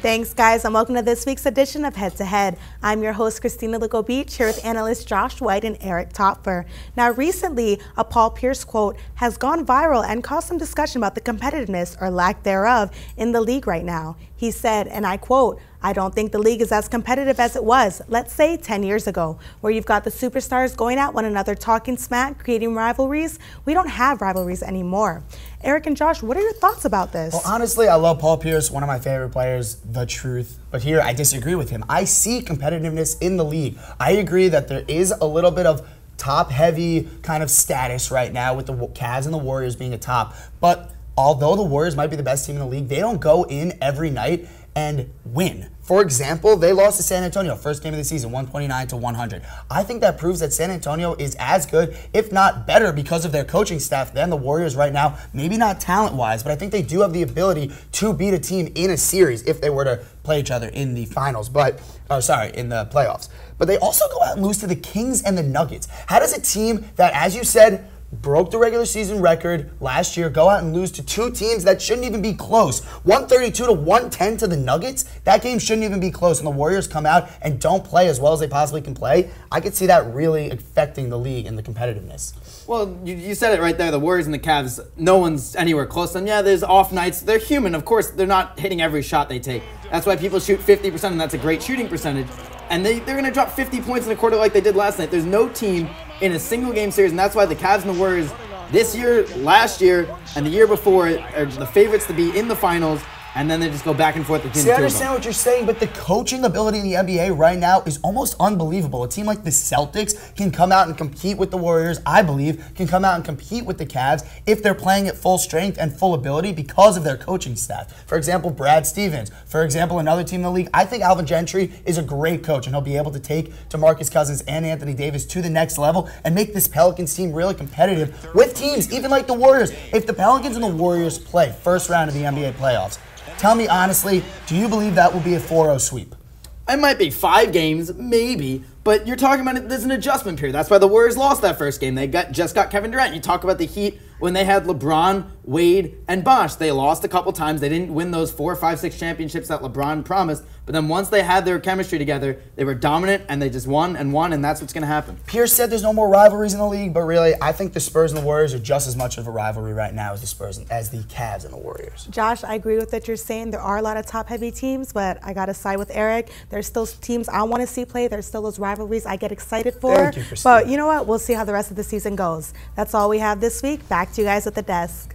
Thanks, guys, and welcome to this week's edition of Head to Head. I'm your host, Christina Lugo Beach, here with analysts Josh White and Eric Topfer. Now, recently, a Paul Pierce quote has gone viral and caused some discussion about the competitiveness, or lack thereof, in the league right now. He said, and I quote, "I don't think the league is as competitive as it was, let's say 10 years ago, where you've got the superstars going at one another, talking smack, creating rivalries. We don't have rivalries anymore." Eric and Josh, what are your thoughts about this? Well, honestly, I love Paul Pierce, one of my favorite players, the truth. But here, I disagree with him. I see competitiveness in the league. I agree that there is a little bit of top-heavy kind of status right now with the Cavs and the Warriors being a top. But although the Warriors might be the best team in the league, they don't go in every night and win. For example, they lost to San Antonio, first game of the season, 129-100. I think that proves that San Antonio is as good, if not better, because of their coaching staff than the Warriors right now. Maybe not talent-wise, but I think they do have the ability to beat a team in a series if they were to play each other in the finals, in the playoffs. But they also go out and lose to the Kings and the Nuggets. How does a team that, as you said, broke the regular season record last year, go out and lose to two teams that shouldn't even be close? 132-110 to the Nuggets? That game shouldn't even be close, and the Warriors come out and don't play as well as they possibly can play. I could see that really affecting the league and the competitiveness. Well, you said it right there. The Warriors and the Cavs, no one's anywhere close to them. Yeah, there's off nights. They're human. Of course, they're not hitting every shot they take. That's why people shoot 50%, and that's a great shooting percentage. And they're going to drop 50 points in a quarter like they did last night. There's no team in a single game series, and that's why the Cavs and the Warriors this year, last year, and the year before are the favorites to be in the finals, and then they just go back and forth between the two of them. I understand what you're saying, but the coaching ability in the NBA right now is almost unbelievable. A team like the Celtics can come out and compete with the Warriors, I believe, can come out and compete with the Cavs if they're playing at full strength and full ability because of their coaching staff. For example, Brad Stevens. For example, another team in the league, I think Alvin Gentry is a great coach, and he'll be able to take DeMarcus Cousins and Anthony Davis to the next level and make this Pelicans team really competitive with teams even like the Warriors. If the Pelicans and the Warriors play first round of the NBA playoffs, tell me honestly, do you believe that will be a 4-0 sweep? It might be 5 games, maybe, but you're talking about there's an adjustment period. That's why the Warriors lost that first game. They just got Kevin Durant. You talk about the Heat when they had LeBron, Wade, and Bosh. They lost a couple times. They didn't win those 4, 5, 6 championships that LeBron promised. But then once they had their chemistry together, they were dominant, and they just won, and that's what's going to happen. Pierce said there's no more rivalries in the league, but really, I think the Spurs and the Warriors are just as much of a rivalry right now as the Spurs as the Cavs and the Warriors. Josh, I agree with what you're saying. There are a lot of top-heavy teams, but I got to side with Eric. There's still teams I want to see play. There's still those rivalries I get excited for. Thank you, Christina. But you know what? We'll see how the rest of the season goes. That's all we have this week. Back to you guys at the desk.